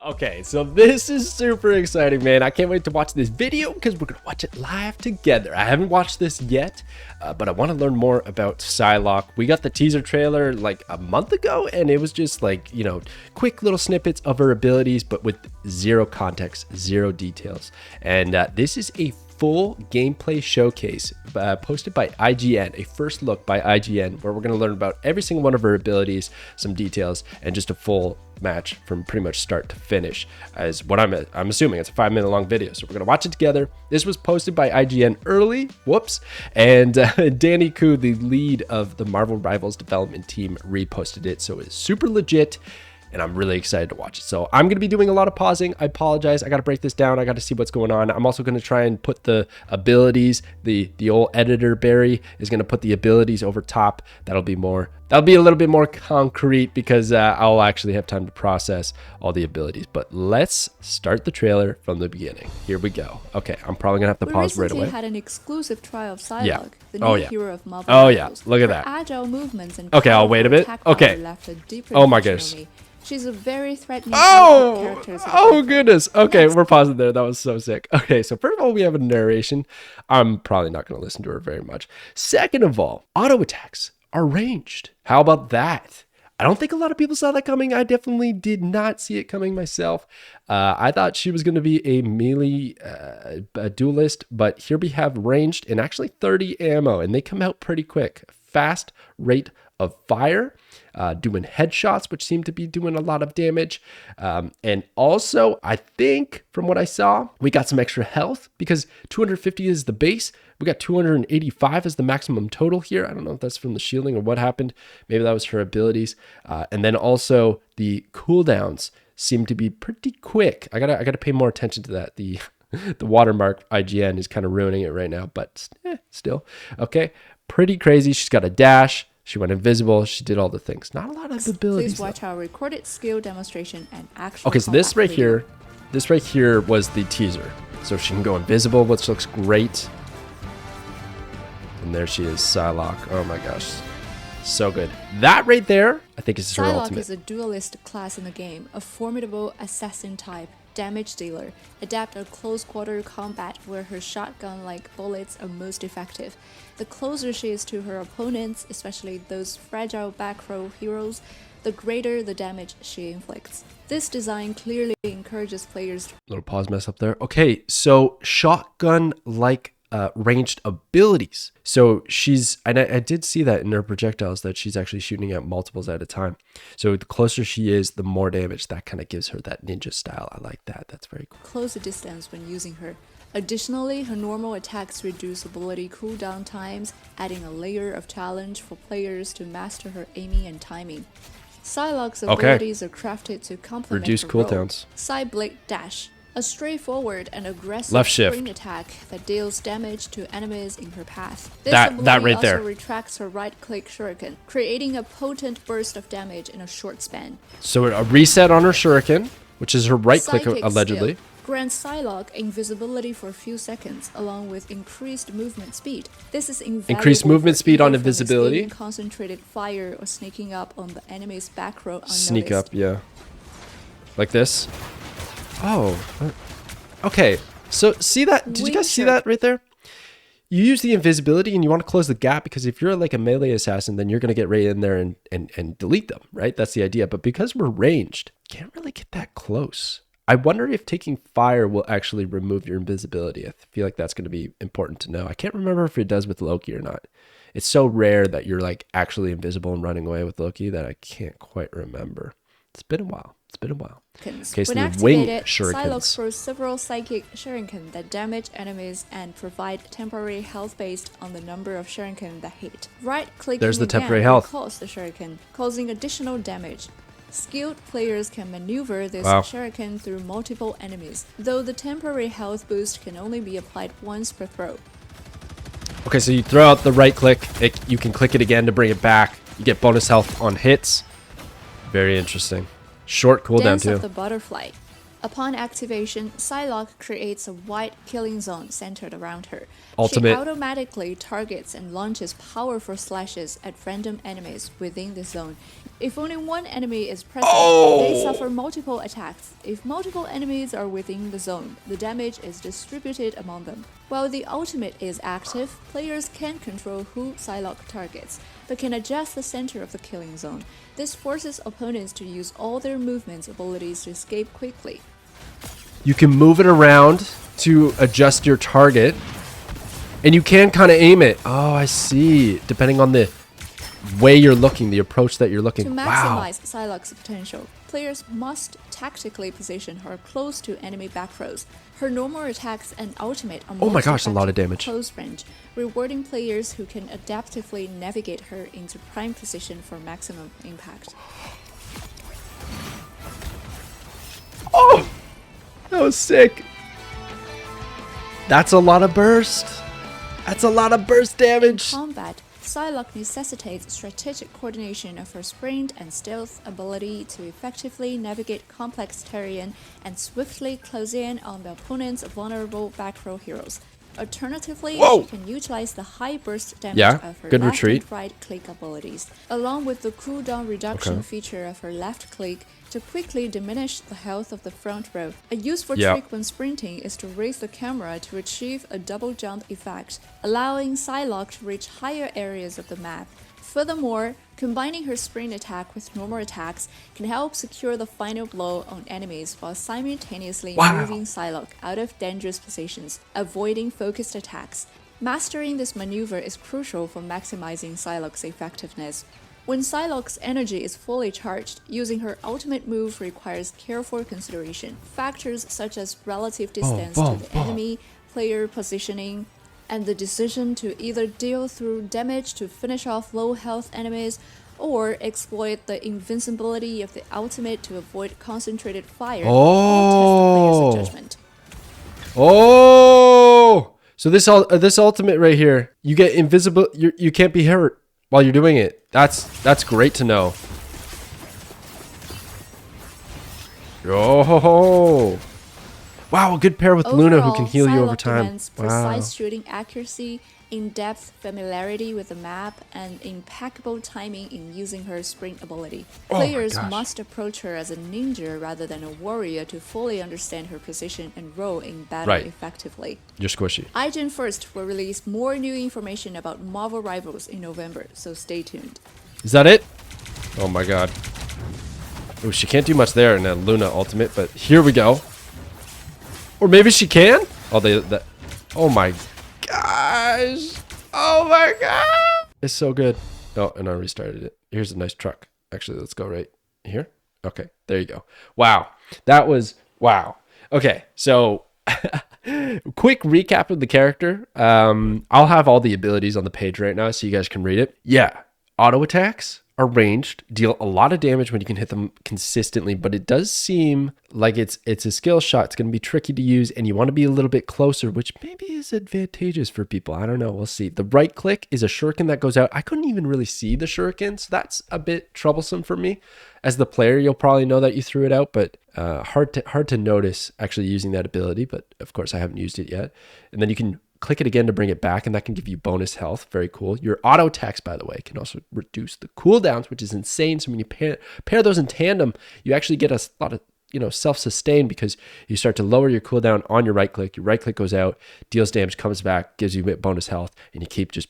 Okay, so this is super exciting, man. I can't wait to watch this video because we're gonna watch it live together. I haven't watched this yet, but I want to learn more about Psylocke. We got the teaser trailer like a month ago, and it was just like, you know, quick little snippets of her abilities, but with zero context, zero details. And this is a full gameplay showcase posted by IGN, a first look by IGN, where we're going to learn about every single one of her abilities, some details, and just a full match from pretty much start to finish. As what I'm assuming it's a 5-minute long video, so we're going to watch it together. This was posted by IGN early, whoops, and Danny Koo, the lead of the Marvel Rivals development team, reposted it, so it's super legit. And I'm really excited to watch it. So I'm going to be doing a lot of pausing. I apologize. I got to break this down. I got to see what's going on. I'm also going to try and put the abilities, the old editor Barry is going to put the abilities over top. That'll be a little bit more concrete because I'll actually have time to process all the abilities. But let's start the trailer from the beginning. Here we go. Okay, I'm probably going to have to pause right away. We had an exclusive trial of Psylocke, the new hero of Marvel. Oh yeah, look at that. Agile movements and okay, I'll wait a bit. Okay. Left a deep oh my goodness. She's a very threatening character. Oh goodness. Okay, we're pausing there. That was so sick. Okay, so first of all, we have a narration. I'm probably not going to listen to her very much. Second of all, auto attacks are ranged. How about that? I don't think a lot of people saw that coming. I definitely did not see it coming myself. I thought she was going to be a melee duelist, but here we have ranged and actually 30 ammo, and they come out pretty quick. Fast rate of fire, doing headshots, which seem to be doing a lot of damage. And also, I think from what I saw, we got some extra health because 250 is the base. We got 285 as the maximum total here. I don't know if that's from the shielding or what happened. Maybe that was her abilities. And then also the cooldowns seem to be pretty quick. I gotta pay more attention to that. The watermark IGN is kind of ruining it right now, but still. Okay, pretty crazy. She's got a dash. She went invisible. She did all the things. Not a lot of abilities. Please watch our recorded skill demonstration and actual. Okay, so this right here was the teaser. So she can go invisible, which looks great. And there she is, Psylocke. Oh my gosh, so good. That right there, I think is her ultimate. Psylocke is a duelist class in the game, a formidable assassin type. Damage dealer, adapt at close quarter combat where her shotgun-like bullets are most effective. The closer she is to her opponents, especially those fragile back row heroes, the greater the damage she inflicts. This design clearly encourages players to... Little pause mess up there. Okay, so shotgun-like ranged abilities. So she's, and I did see that in her projectiles that she's actually shooting at multiples at a time. So the closer she is, the more damage. That kind of gives her that ninja style. I like that. That's very cool. Close the distance when using her. Additionally, her normal attacks reduce ability cooldown times, adding a layer of challenge for players to master her aiming and timing. Psylocke's abilities are crafted to complement reduce her cooldowns. Side Blade Dash. A straightforward and aggressive left shift spring attack that deals damage to enemies in her path. This that right also there retracts her right-click shuriken, creating a potent burst of damage in a short span. So a reset on her shuriken, which is her right-click allegedly. Grants Psylocke invisibility for a few seconds, along with increased movement speed. This is invaluable. Increased movement speed on invisibility. Concentrated fire or sneaking up on the enemy's back row unnoticed. Sneak up, yeah. Like this. Oh, okay. So see that? Did you guys see that right there? You use the invisibility and you want to close the gap because if you're like a melee assassin, then you're going to get right in there and delete them, right? That's the idea. But because we're ranged, can't really get that close. I wonder if taking fire will actually remove your invisibility. I feel like that's going to be important to know. I can't remember if it does with Loki or not. It's so rare that you're like actually invisible and running away with Loki that I can't quite remember. It's been a while. Okay, so when the wing activated, shurikens. Psylocke throws several psychic shuriken that damage enemies and provide temporary health based on the number of shuriken that hit. Right-clicking There's the temporary again health. recalls the shuriken, causing additional damage. Skilled players can maneuver this shuriken through multiple enemies, though the temporary health boost can only be applied once per throw. Okay, so you throw out the right click. You can click it again to bring it back. You get bonus health on hits. Very interesting. Short cooldown Dance too. Of the Butterfly. Upon activation, Psylocke creates a wide killing zone centered around her. Ultimate. She automatically targets and launches powerful slashes at random enemies within this zone. If only one enemy is present, they suffer multiple attacks. If multiple enemies are within the zone, the damage is distributed among them. While the ultimate is active, players can control who Psylocke targets, but can adjust the center of the killing zone. This forces opponents to use all their movements abilities to escape quickly. You can move it around to adjust your target, and you can kind of aim it. Oh, I see. Depending on the way you're looking, the approach that you're looking. To maximize Psylocke's potential, players must tactically position her close to enemy back rows. Her normal attacks and ultimate are Oh my gosh, a lot of effective damage. Close range, rewarding players who can adaptively navigate her into prime position for maximum impact. Oh, that was sick. That's a lot of burst. That's a lot of burst damage. In combat, Psylocke necessitates strategic coordination of her sprint and stealth ability to effectively navigate complex terrain and swiftly close in on the opponent's vulnerable back row heroes. Alternatively, Whoa. she can utilize the high burst damage Yeah, of her good left retreat. and right click abilities, along with the cooldown reduction feature of her left click to quickly diminish the health of the front row. A useful trick when sprinting is to raise the camera to achieve a double jump effect, allowing Psylocke to reach higher areas of the map. Furthermore, combining her sprint attack with normal attacks can help secure the final blow on enemies while simultaneously moving Psylocke out of dangerous positions, avoiding focused attacks. Mastering this maneuver is crucial for maximizing Psylocke's effectiveness. When Psylocke's energy is fully charged, using her ultimate move requires careful consideration. Factors such as relative distance to the enemy, player positioning, and the decision to either deal through damage to finish off low health enemies or exploit the invincibility of the ultimate to avoid concentrated fire all test the player's judgment. Oh, so this ultimate right here, you get invisible. You can't be hurt while you're doing it. That's great to know. Oh, wow, a good pair with Luna who can heal you over time. Precise shooting accuracy, in-depth familiarity with the map, and impeccable timing in using her sprint ability. Players must approach her as a ninja rather than a warrior to fully understand her position and role in battle effectively. You're squishy. iGen First will release more new information about Marvel Rivals in November, so stay tuned. Is that it? Oh my god. Oh, she can't do much there in a Luna ultimate, but here we go. Or maybe she can? Oh, oh my gosh. Oh my god. It's so good. Oh, and I restarted it. Here's a nice truck. Actually, let's go right here. Okay, there you go. Wow. That was, wow. Okay, so quick recap of the character. I'll have all the abilities on the page right now so you guys can read it. Yeah, auto attacks are ranged, deal a lot of damage when you can hit them consistently, but it does seem like it's a skill shot. It's going to be tricky to use, and you want to be a little bit closer, which maybe is advantageous for people. I don't know. We'll see. The right click is a shuriken that goes out. I couldn't even really see the shuriken, so that's a bit troublesome for me. As the player, you'll probably know that you threw it out, but hard to notice actually using that ability, but of course I haven't used it yet. And then you can click it again to bring it back, and that can give you bonus health. Very cool. Your auto attacks, by the way, can also reduce the cooldowns, which is insane. So when you pair those in tandem, you actually get a lot of self-sustain, because you start to lower your cooldown on your right click. Your right click goes out, deals damage, comes back, gives you bonus health, and you keep just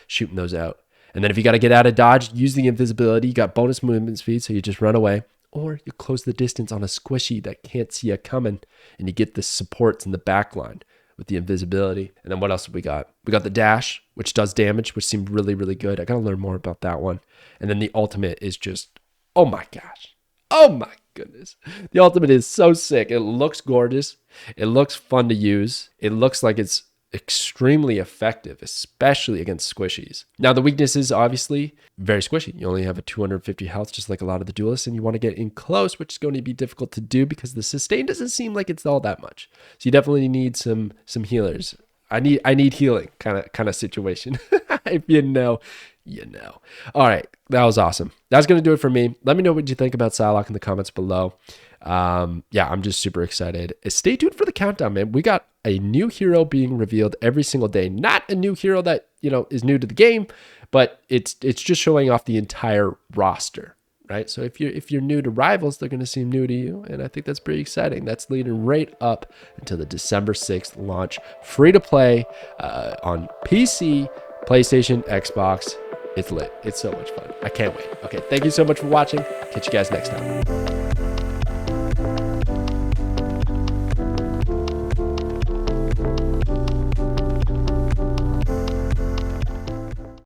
shooting those out. And then if you got to get out of dodge, use the invisibility. You got bonus movement speed, so you just run away. Or you close the distance on a squishy that can't see you coming, and you get the supports in the back line with the invisibility. And then what else have we got? We got the dash, which does damage, which seemed really, really good. I got to learn more about that one. And then the ultimate is just, oh my gosh. Oh my goodness. The ultimate is so sick. It looks gorgeous. It looks fun to use. It looks like it's extremely effective, especially against squishies. Now, the weakness is obviously very squishy. You only have a 250 health, just like a lot of the duelists, and you want to get in close, which is going to be difficult to do because the sustain doesn't seem like it's all that much. So you definitely need some healers. I need healing kind of situation. If you know, you know. All right, that was awesome. That's gonna do it for me. Let me know what you think about Psylocke in the comments below. Yeah, I'm just super excited. Stay tuned for the countdown, man. We got a new hero being revealed every single day. Not a new hero that, you know, is new to the game, but it's just showing off the entire roster, right? So if you're new to Rivals, they're going to seem new to you, and I think that's pretty exciting. That's leading right up until the December 6th launch, free to play on PC, PlayStation, Xbox. It's lit. It's so much fun. I can't wait. Okay, thank you so much for watching. Catch you guys next time.